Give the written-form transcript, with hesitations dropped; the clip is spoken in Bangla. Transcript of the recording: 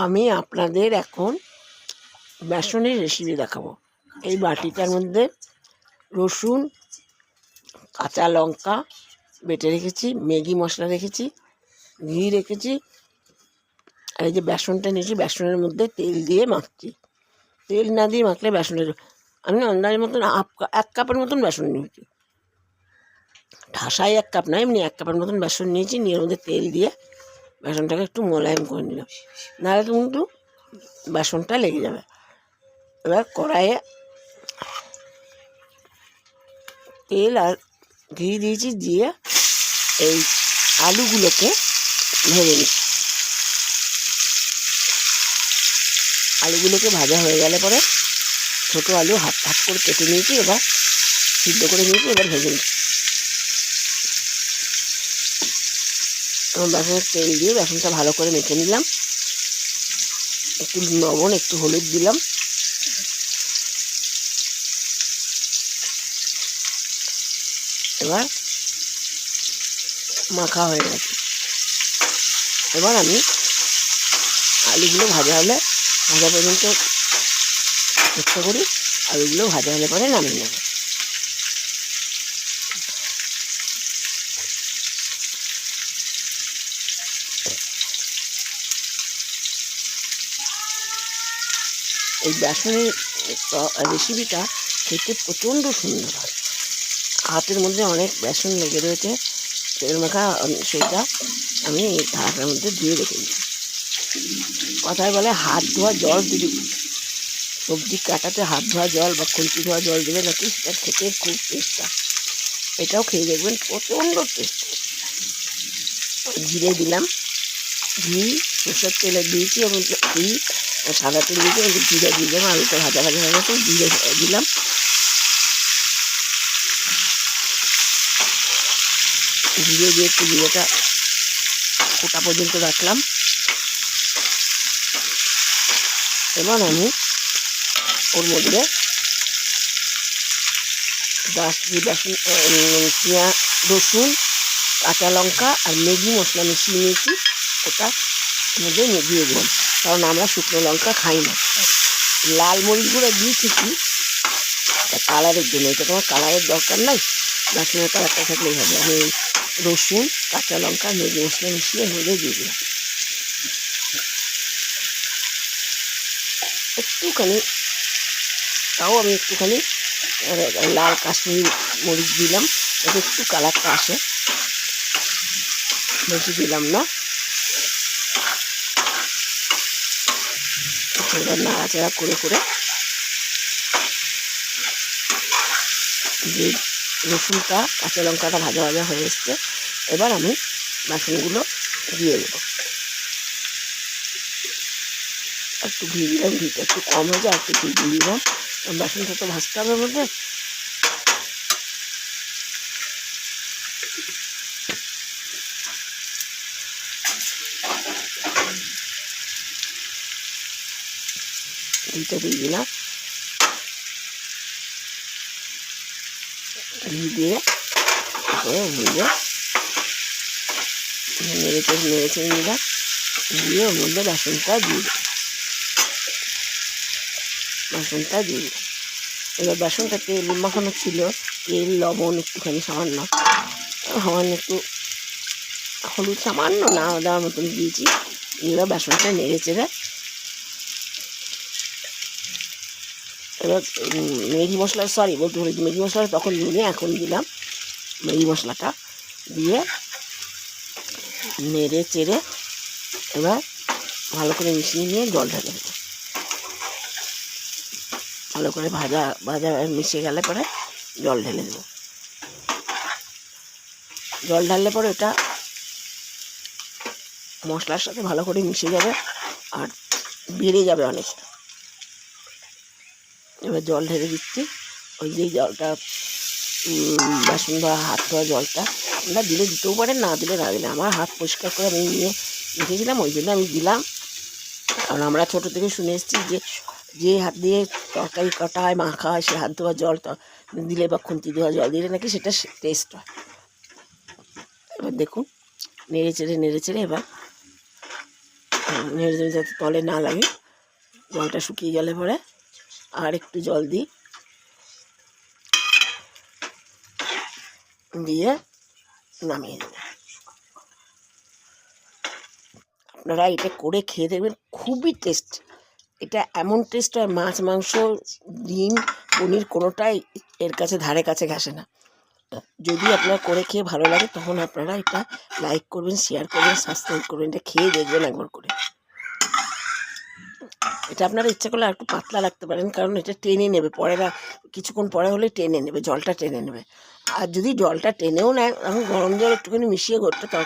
আমি আপনাদের এখন বেসনের রেসিপি দেখাবো। এই বাটিটার মধ্যে রসুন, কাঁচা লঙ্কা বেটে রেখেছি, ম্যাগি মশলা রেখেছি, ঘি রেখেছি, আর এই যে বেসনটা নিয়েছি, বেসনের মধ্যে তেল দিয়ে মাখছি। তেল না দিয়ে মাখলে বেসনের, আমি আন্দাজের মতন এক কাপের মতন বেসন নিয়েছি। ঠাসাই 1 কাপ নয়, এমনি 1 কাপের মতন বেসন নিয়েছি, নিয়ে মধ্যে তেল দিয়ে বেসনটাকে একটু মোলায়েম করে নিলাম, নাহলে কিন্তু বেসনটা লেগে যাবে। এবার কড়াইয়ে তেল আর ঘি দিয়েছি, দিয়ে এই আলুগুলোকে ভেজে নিচ্ছি। আলুগুলোকে ভাজা হয়ে গেলে পরে ছোটো আলু হাফ হাফ করে কেটে নিয়েছি, এবার সিদ্ধ করে নিয়েছি, এবার ভেজে নিচ্ছি। বেসনের তেল দিয়ে বেসনটা ভালো করে মেখে নিলাম, একটু লবণ, একটু হলুদ দিলাম, এবার মাখা হয়ে গেছে। এবার আমি আলুগুলো ভাজা পর্যন্ত চেষ্টা করি, আলুগুলো ভাজা হলে পরে নামিয়ে নেব। এই বেসনের রেসিপিটা খেতে প্রচণ্ড সুন্দর হয়। হাতের মধ্যে অনেক বেসন লেগে রয়েছে, তেল মাখা, সেইটা আমি ঢাকার মধ্যে দিয়ে রেখে দিই। কথায় বলে হাত ধোয়া জল দিবি, সবজি কাটাতে হাত ধোয়া জল বা খুন্তি ধোয়া জল দিলে নাকি সেটা খেতে খুব টেস্ট হয়। এটাও খেয়ে দেখবেন, প্রচণ্ড টেস্ট। জিরে দিলাম, ঘি সরষের তেলে দিয়েছি, এবং ঘি সাদা তেল দিয়েছি, এবং জিরে দিয়ে দিলাম। আলুটা ভাজা ভাজা হয়ে গেছে, জিরে দিলাম, জিরে দিয়ে একটু জিরেটা ফোটা পর্যন্ত রাখলাম। এবার আমি ওর মধ্যে রসুন, কাঁচা লঙ্কা আর ম্যাগি মশলা মিশিয়ে নিয়েছি, ওটা মধ্যে দিয়ে দিলাম, কারণ আমরা শুকনো লঙ্কা খাই না। লাল মরিচ গুঁড়ো দিয়েছি কি কালারের জন্য, এটা তোমার কালারের দরকার নাই, বেসনের কালারটা থাকলেই হবে। আমি রসুন, কাঁচা লঙ্কা, ম্যাগি মশলা মিশিয়ে মধ্যে দিয়ে দিলাম। একটুখানি, তাও আমি একটুখানি লাল কাশ্মীরি মরিচ দিলাম, যাতে একটু কালারটা আসে, বেশি দিলাম না। এবার নাড়াচাড়া করে করে যে রসুনটা, কাঁচা লঙ্কাটা ভাজা ভাজা হয়ে এসছে, এবার আমি বেসনগুলো দিয়ে দেবো। একটু ঘি দিলাম, ঘিটা একটু কম হয়ে যায়, একটু ঘি দিয়ে দিলাম, বেসনটা তো ভাজতে হবে মধ্যে। ঘিটা দিয়ে দিলাম, ঘি দিয়ে নেড়েচে নিলাম, দিয়ে ওর মধ্যে বেসনটা দিয়ে দিই। এবার বেসনটা তেল মাখানো ছিল, তেল, লবণ একটুখানি সামান্য একটু হলুদ সামান্য না দেওয়ার মতন দিয়েছি। এবার বেসনটা নেড়ে চেড়ে এবার ম্যাগি মশলা, ম্যাগি মশলাটা তখন দিলে, এখন দিলাম ম্যাগি মশলাটা দিয়ে নেড়ে চেড়ে এবার ভালো করে মিশিয়ে নিয়ে জল ঢেলে দেবো। ভালো করে ভাজা মিশে গেলে পরে জল ঢেলে দেবো। জল ঢাললে পরে এটা মশলার সাথে ভালো করে মিশে যাবে আর বেড়ে যাবে অনেকটা। এবার জল ঢেলে দিচ্ছি, ওই যে জলটা বাসন ধোয়া, হাত ধোয়া জলটা আপনারা দিলে দিতেও পারেন, না দিলে না দিলে। আমার হাত পরিষ্কার করে আমি নিয়ে রেখেছিলাম, ওই জন্য আমি দিলাম। কারণ আমরা ছোটো থেকে শুনে এসেছি যে হাত দিয়ে তরকারি কাটা হয়, মাখা হয়, সে হাত ধোয়া জল দিলে বা খুন্তি ধোয়া জল দিলে নাকি সেটা টেস্ট হয়। এবার দেখুন, নেড়ে চেড়ে এবার নেড়ে দেবেন যাতে তলে না লাগে। জলটা শুকিয়ে গেলে পরে আর একটু জল দিই, দিয়ে নামিয়ে দেবেন। আপনারা এটা করে খেয়ে দেখবেন, খুবই টেস্ট। এটা এমন টেস্ট হয়, মাছ, মাংস, ডিম, পনির কোনোটাই এর কাছে ধারে কাছে ঘেঁষে না। যদি আপনার করে খেয়ে ভালো লাগে তখন আপনারা এটা লাইক করবেন, শেয়ার করবেন, সাবস্ক্রাইব করবেন। এটা খেয়ে দেখবেন একবার করে। এটা আপনারা ইচ্ছা করলে আর একটু পাতলা রাখতে পারেন, কারণ এটা টেনে নেবে পরে, কিছুক্ষণ পরে হলে টেনে নেবে, জলটা টেনে নেবে। আর যদি জলটা টেনেও নেয়, এখন গরম জল একটুখানি মিশিয়ে গোটা তরকারি